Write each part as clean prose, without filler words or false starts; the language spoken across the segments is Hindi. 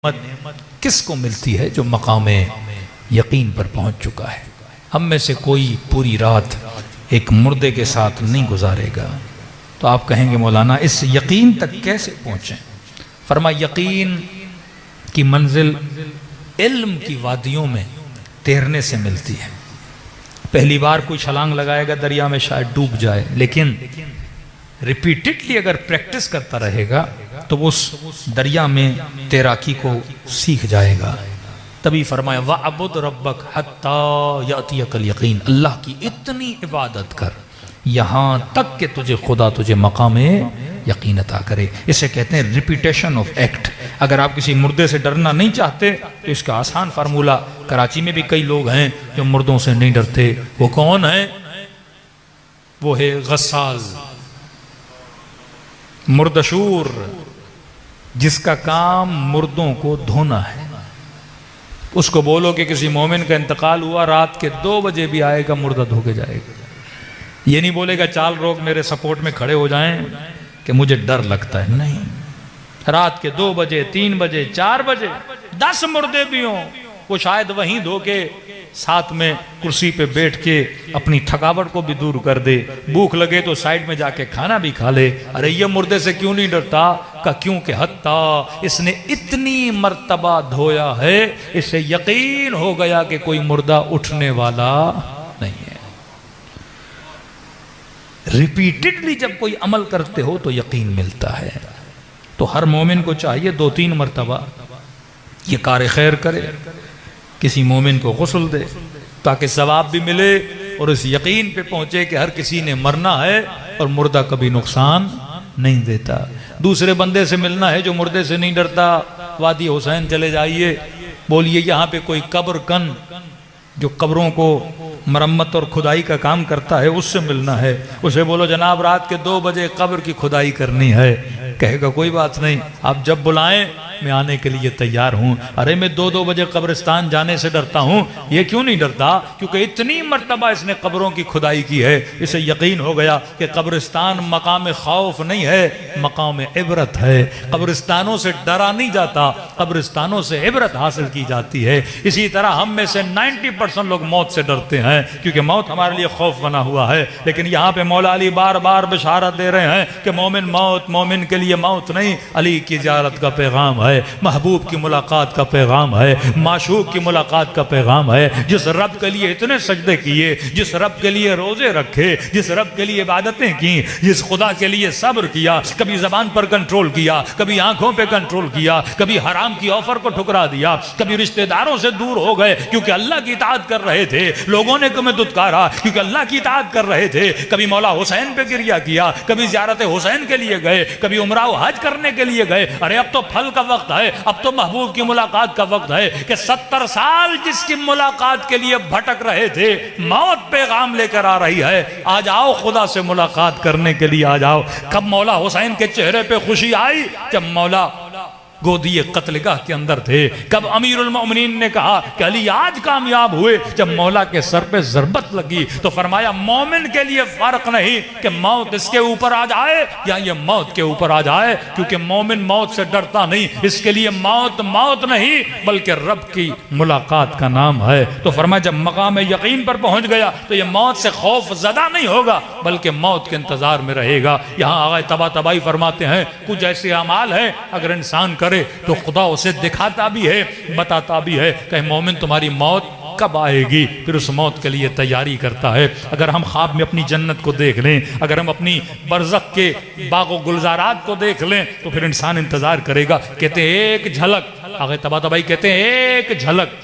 नेमत किसको मिलती है? जो मकाम यकीन पर पहुंच चुका है। हम में से कोई पूरी रात एक मुर्दे के साथ नहीं गुजारेगा। तो आप कहेंगे मौलाना इस यकीन तक कैसे पहुँचें? फरमा यकीन की मंजिल इल्म की वादियों में तैरने से मिलती है। पहली बार कोई छलांग लगाएगा दरिया में शायद डूब जाए, लेकिन रिपीटेडली अगर प्रैक्टिस करता रहेगा तो वो उस दरिया में तैराकी को सीख जाएगा। तभी फरमाया वअबुद रब्बक हत्ता यातियकल यकीन, अल्लाह की इतनी इबादत कर यहाँ तक कि तुझे खुदा तुझे मकाम यकीन अता करे। इसे कहते हैं रिपीटेशन ऑफ एक्ट। अगर आप किसी मुर्दे से डरना नहीं चाहते तो इसका आसान फार्मूला, कराची में भी कई लोग हैं जो मुर्दों से नहीं डरते। वो कौन है? वो है गस्साल, मुर्दशूर, जिसका काम मुर्दों को धोना है। उसको बोलो कि किसी मोमिन का इंतकाल हुआ, रात के 2 बजे भी आएगा, मुर्दा धो के जाएगा। ये नहीं बोलेगा चाल लोग मेरे सपोर्ट में खड़े हो जाएं कि मुझे डर लगता है। नहीं, रात के 2 बजे 3 बजे 4 बजे 10 मुर्दे भी हों, वो शायद वहीं धो के साथ में कुर्सी पे बैठ के अपनी थकावट को भी दूर कर दे। भूख लगे तो साइड में जाके खाना भी खा ले। अरे ये मुर्दे से क्यों नहीं डरता? का क्योंकि हत्ता इसने इतनी मर्तबा धोया है, इसे यकीन हो गया कि कोई मुर्दा उठने वाला नहीं है। रिपीटेडली जब कोई अमल करते हो तो यकीन मिलता है। तो हर मोमिन को चाहिए 2-3 मर्तबा ये कार खैर करे, किसी मोमिन को गुस्ल दे ताकि सवाब भी मिले और इस यकीन पे पहुंचे कि हर किसी ने मरना है और मुर्दा कभी नुकसान नहीं देता। दूसरे बंदे से मिलना है जो मुर्दे से नहीं डरता, वादी हुसैन चले जाइए, बोलिए यहाँ पे कोई कब्र कन जो कब्रों को मरम्मत और खुदाई का काम करता है, उससे मिलना है। उसे बोलो जनाब रात के 2 बजे कब्र की खुदाई करनी है। कहेगा कोई बात नहीं, आप जब बुलाएं मैं आने के लिए तैयार हूँ। अरे मैं 2-2 बजे कब्रिस्तान जाने से डरता हूँ। ये क्यों नहीं डरता? क्योंकि इतनी मर्तबा इसने कब्रों की खुदाई की है, इसे यकीन हो गया कि कब्रिस्तान मकाम खौफ नहीं है, मकाम इबरत है। कब्रिस्तानों से डरा नहीं जाता, कब्रिस्तानों से इबरत हासिल की जाती है। इसी तरह हम में से 90% लोग मौत से डरते हैं क्योंकि मौत हमारे लिए खौफ बना हुआ है। लेकिन यहाँ पे मौला अली बार बार बिशारत दे रहे हैं कि मोमिन मौत, मोमिन के लिए मौत नहीं, अली की ज़ियारत का पैगाम है, महबूब की मुलाकात का पैगाम है, माशूक की मुलाकात का पैगाम है। जिस रब के लिए इतने सजदे किए, जिस रब के लिए रोजे रखे, जिस रब के लिए इबादतें की, जिस खुदा के लिए सब्र किया, कभी जबान पर कंट्रोल किया, कभी आंखों पे कंट्रोल किया, कभी हराम की ऑफर को ठुकरा दिया, कभी रिश्तेदारों से दूर हो गए क्योंकि अल्लाह की इताअत कर रहे थे, लोगों ने तुम्हें दुत्कारा क्योंकि अल्लाह की इताअत कर रहे थे, कभी मौला हुसैन पे गिरिया किया, कभी ज़ियारत हुसैन के लिए गए, कभी उमरा हज करने के लिए गए। अरे अब तो फल का वक्त है, अब तो महबूब की मुलाकात का वक्त है कि 70 साल जिसकी मुलाकात के लिए भटक रहे थे, मौत पैगाम लेकर आ रही है, आ जाओ खुदा से मुलाकात करने के लिए आ जाओ। कब मौला हुसैन के चेहरे पे खुशी आई? जब मौला गोदी कत्लगाह के अंदर थे। कब अमीरुल मोमिनीन ने कहा कि अली आज कामयाब हुए? जब मौला के सर पे ज़रबत लगी तो फरमाया मोमिन के लिए फर्क नहीं कि मौत इसके ऊपर आ जाए या ये मौत के ऊपर आ जाए, क्योंकि मोमिन मौत से डरता नहीं, इसके लिए मौत मौत नहीं बल्कि रब की मुलाकात का नाम है। तो फरमाया जब मकाम यकीन पर पहुंच गया तो ये मौत से खौफ ज़दा नहीं होगा बल्कि मौत के इंतजार में रहेगा। यहाँ आगे तबा तबाही फरमाते हैं कुछ ऐसे अमाल हैं अगर इंसान तो खुदा उसे दिखाता भी है, बताता भी है कि मोमिन तुम्हारी मौत कब आएगी, फिर उस मौत के लिए तैयारी करता है। अगर हम ख्वाब में अपनी जन्नत को देख लें, अगर हम अपनी बरज़ख के बागो गुलजारात को देख लें तो फिर इंसान इंतजार करेगा। कहते हैं एक झलक, आगे तबा तबाही कहते हैं एक झलक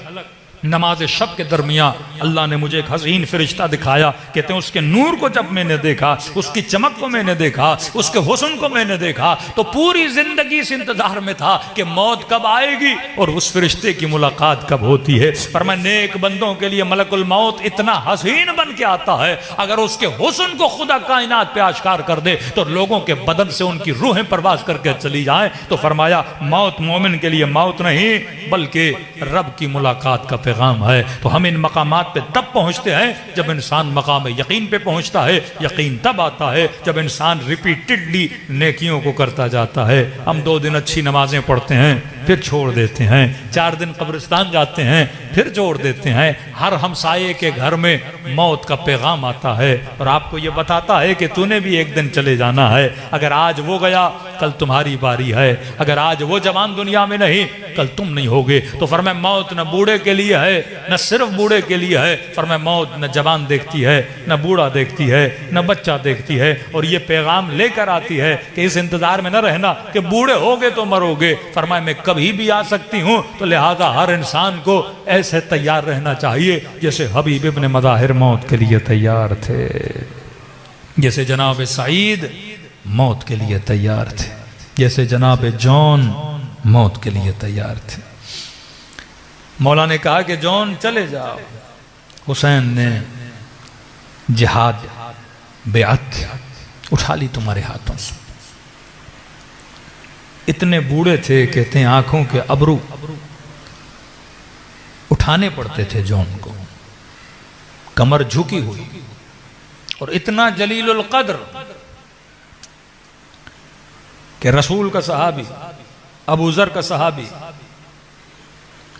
नमाज शब के दरमियान अल्लाह ने मुझे एक हसीन फरिश्ता दिखाया। कहते हैं उसके नूर को जब मैंने देखा, उसकी चमक को मैंने देखा, उसके हुस्न को मैंने देखा तो पूरी जिंदगी से इंतजार में था कि मौत कब आएगी और उस फरिश्ते की मुलाकात कब होती है। फरमाया नेक बंदों के लिए मलकुल मौत इतना हसीन बन के आता है, अगर उसके हुस्न को खुदा कायनात पे आश्कार कर दे तो लोगों के बदन से उनकी रूहें परवाज करके चली जाएं। तो फरमाया मौत मोमिन के लिए मौत नहीं बल्कि रब की मुलाकात का पैगाम है। तो हम इन मकामात पे तब पहुँचते हैं जब इंसान मकाम यकीन पे पहुँचता है। यकीन तब आता है जब इंसान रिपीटेडली नेकियों को करता जाता है। हम 2 दिन अच्छी नमाजें पढ़ते हैं फिर छोड़ देते हैं, 4 दिन कब्रिस्तान जाते हैं फिर छोड़ देते हैं। हर हमसाये के घर में मौत का पैगाम आता है और आपको ये बताता है कि तूने भी एक दिन चले जाना है। अगर आज वो गया कल तुम्हारी बारी है। अगर आज वो जवान दुनिया में नहीं कल तुम नहीं होगे। तो फरमाए मौत न बूढ़े के लिए है, न सिर्फ बूढ़े के लिए है। फरमाए मौत न जवान देखती है, न बूढ़ा देखती है, न बच्चा देखती है। और ये पैगाम लेकर आती है कि इस इंतजार में न रहना कि बूढ़े होगे तो मरोगे। फरमाए मैं कभी भी आ सकती हूँ। तो लिहाजा हर इंसान को ऐसे तैयार रहना चाहिए जैसे हबीब इब्न मज़ाहिर मौत के लिए तैयार थे, जैसे जनाब सईद मौत के लिए तैयार थे, जैसे जनाब जॉन मौत के लिए तैयार थे। मौला ने कहा कि जॉन चले जाओ। हुसैन ने जिहाद बेअत उठा ली तुम्हारे हाथों से। इतने बूढ़े थे कहते हैं आंखों के अबरू उठाने पड़ते थे जॉन को, कमर झुकी हुई। और इतना जलीलुल कद्र कि रसूल का सहाबी, अबू ज़र का सहाबी,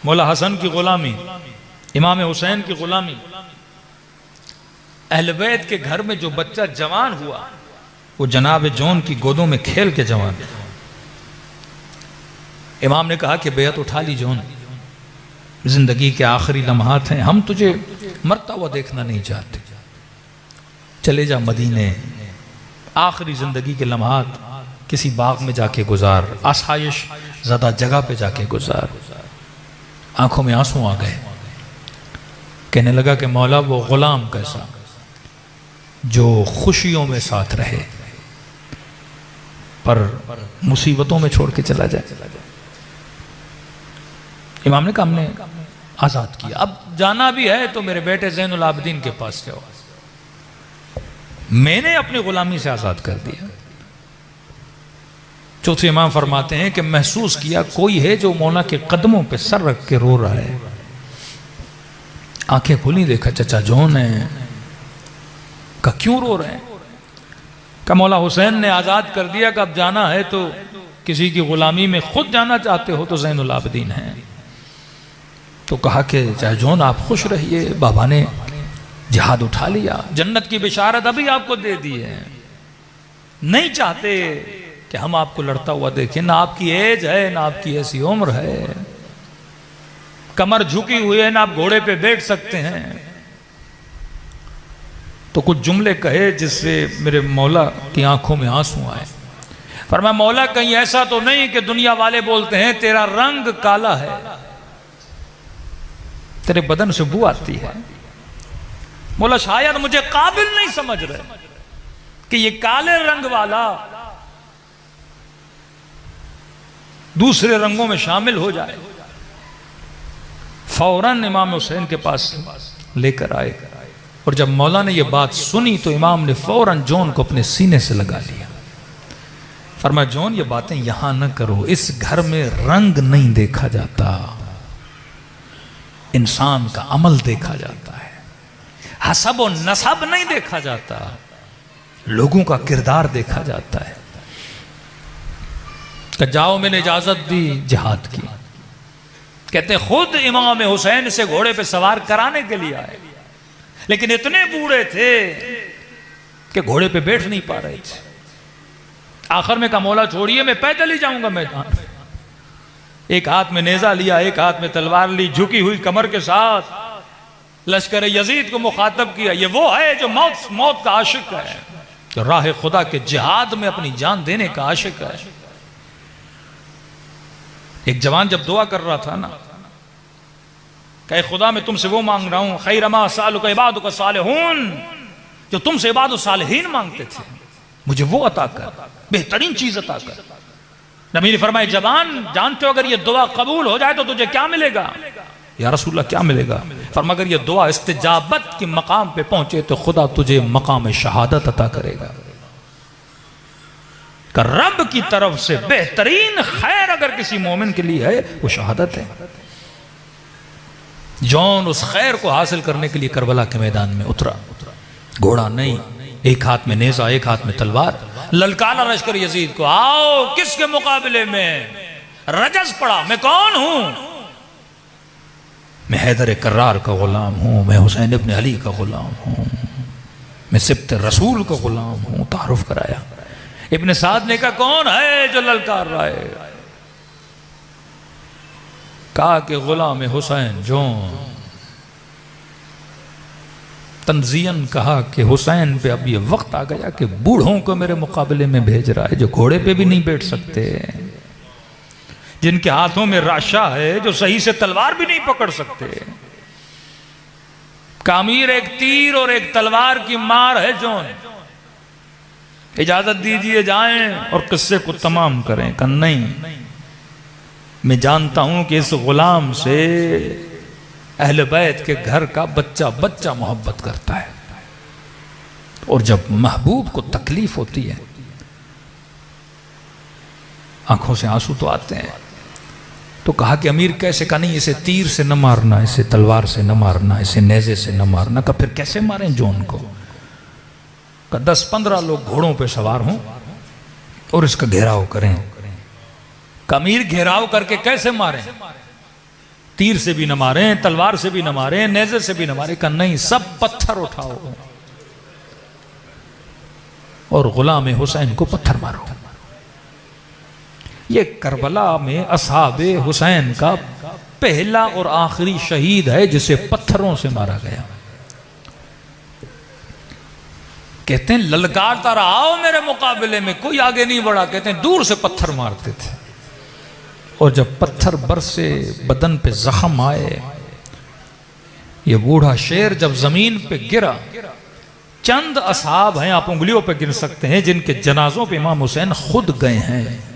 मौला हसन की गुलामी, इमाम हुसैन की गुलामी, अहले बैत के घर में जो बच्चा जवान हुआ वो जनाब जॉन की गोदों में खेल के जवान। इमाम ने कहा कि बेअत उठा ली जॉन, जिंदगी के आखिरी लम्हात हैं, हम तुझे मरता हुआ देखना नहीं चाहते। चले जा मदीने, आखिरी जिंदगी के लम्हात किसी बाग में जाके गुजार, आसाइश ज़्यादा जगह पे जाके गुजार। आंखों में आंसू आ गए। कहने लगा कि मौला वो गुलाम कैसा जो खुशियों में साथ रहे पर मुसीबतों में छोड़ के चला जाए। इमाम ने कहा हमने आज़ाद किया, अब जाना भी है तो मेरे बेटे ज़ैनुल आबिदीन के पास जाओ। मैंने अपनी गुलामी से आज़ाद कर दिया। चौथे इमाम फरमाते हैं कि महसूस किया कोई है जो मौला के कदमों पे सर रख के रो रहा है। आंखें खुली, देखा चचा जॉन है। का क्यों रो रहे हैं? का मौला हुसैन ने आज़ाद कर दिया कि अब जाना है तो किसी की गुलामी में खुद जाना चाहते हो तो ज़ैनुल आबिदीन है। तो कहा कि चाहे जॉन आप खुश रहिए, बाबा ने जिहाद उठा लिया, जन्नत की बिशारत अभी आपको दे दी है। नहीं चाहते कि हम आपको लड़ता हुआ देखें, ना आपकी एज है ना आपकी ऐसी उम्र है, कमर झुकी हुई है, ना आप घोड़े पे बैठ सकते हैं। तो कुछ जुमले कहे जिससे मेरे मौला की आंखों में आंसू आए। फरमाया मौला कहीं ऐसा तो नहीं कि दुनिया वाले बोलते हैं तेरा रंग काला है, तेरे बदन से बू आती है। मौला शायद मुझे काबिल नहीं समझ रहे कि ये काले रंग वाला दूसरे रंगों में शामिल हो जाए। फौरन इमाम हुसैन के पास लेकर आए और जब मौला ने यह बात सुनी तो इमाम ने फौरन जॉन को अपने सीने से लगा लिया। फरमाया जॉन ये बातें यहां न करो, इस घर में रंग नहीं देखा जाता, इंसान का अमल देखा जाता है, हसब और नसब नहीं देखा जाता, लोगों का किरदार देखा जाता है। कि जाओ मैंने इजाजत दी, जिहाद की। कहते खुद इमाम हुसैन से घोड़े पे सवार कराने के लिए आए, लेकिन इतने बूढ़े थे कि घोड़े पे बैठ नहीं पा रहे थे। आखिर में कहा मौला छोड़िए, मैं पैदल ही जाऊंगा मैदान। एक हाथ में नेजा लिया, एक हाथ में तलवार ली, झुकी हुई कमर के साथ लश्कर यजीद को मुखातब किया। ये वो है जो मौत का आशिक है, जो राह खुदा के जिहाद में अपनी जान देने का आशिक है। एक जवान जब दुआ कर रहा था ना, कहे खुदा मैं तुमसे वो मांग रहा हूं, खैरमा सालुका इबादुका सालिहून, जो तुमसे इबादुस सालिहीन मांगते थे, मुझे वो अता कर, बेहतरीन चीज अता कर। नबी ने फरमाया जवान जानते हो अगर ये दुआ कबूल हो जाए तो तुझे क्या मिलेगा? या रसूलल्लाह क्या मिलेगा? फरमाया अगर ये दुआ इस्तिजाबत के मकाम पे पहुंचे तो खुदा तुझे मकाम शहादत अता करेगा। रब की तरफ से बेहतरीन खैर अगर किसी मोमिन के लिए है वो शहादत है। जॉन उस खैर को हासिल करने के लिए करबला के मैदान में उतरा। घोड़ा नहीं, एक हाथ में नेज़ा, एक हाथ में तलवार, ललकारा लश्कर यजीद को, आओ किसके मुकाबले में। रजस पड़ा, मैं कौन हूं? मैं हैदर कर्रार का गुलाम हूं, मैं हुसैन इब्न अली का गुलाम हूं, मैं सिब्त रसूल का गुलाम हूं। तारुफ कराया। इब्न साद ने कहा कौन है जो ललकार रहा है? कहा कि गुलाम हुसैन जॉन। तंजियन कहा कि हुसैन पे अब ये वक्त आ गया कि बूढ़ों को मेरे मुकाबले में भेज रहा है, जो घोड़े पे भी नहीं बैठ सकते, जिनके हाथों में राशा है, जो सही से तलवार भी नहीं पकड़ सकते। कामीर एक तीर और एक तलवार की मार है जॉन, इजाजत दीजिए जाएं और किस्से को तमाम करें। कहा नहीं, मैं जानता हूं कि इस गुलाम से अहले बैत के घर का बच्चा बच्चा मोहब्बत करता है, और जब महबूब को तकलीफ होती है आंखों से आंसू तो आते हैं। तो कहा कि अमीर कैसे? कहा नहीं, इसे तीर से न मारना, इसे तलवार से न मारना, इसे नेज़े से न मारना। कहा फिर कैसे मारें जॉन को? कहा 10-15 लोग घोड़ों पे सवार हों और इसका घेराव करें। अमीर घेराव करके कैसे मारें? तीर से भी न मारें, तलवार से भी न मारें, नेज़े से भी न मारें। कहा नहीं, सब पत्थर उठाओ और गुलाम हुसैन को पत्थर मारो। ये करबला में असहाबे हुसैन का पहला और आखिरी शहीद है जिसे पत्थरों से मारा गया। कहते हैं ललकारता रहा, आओ मेरे मुकाबले में, कोई आगे नहीं बढ़ा। कहते हैं दूर से पत्थर मारते थे, और जब पत्थर बरसे, बदन पे जख्म आए, ये बूढ़ा शेर जब जमीन पे गिरा, चंद असहाब हैं, आप उंगलियों पे गिन सकते हैं, जिनके जनाजों पे इमाम हुसैन खुद गए हैं।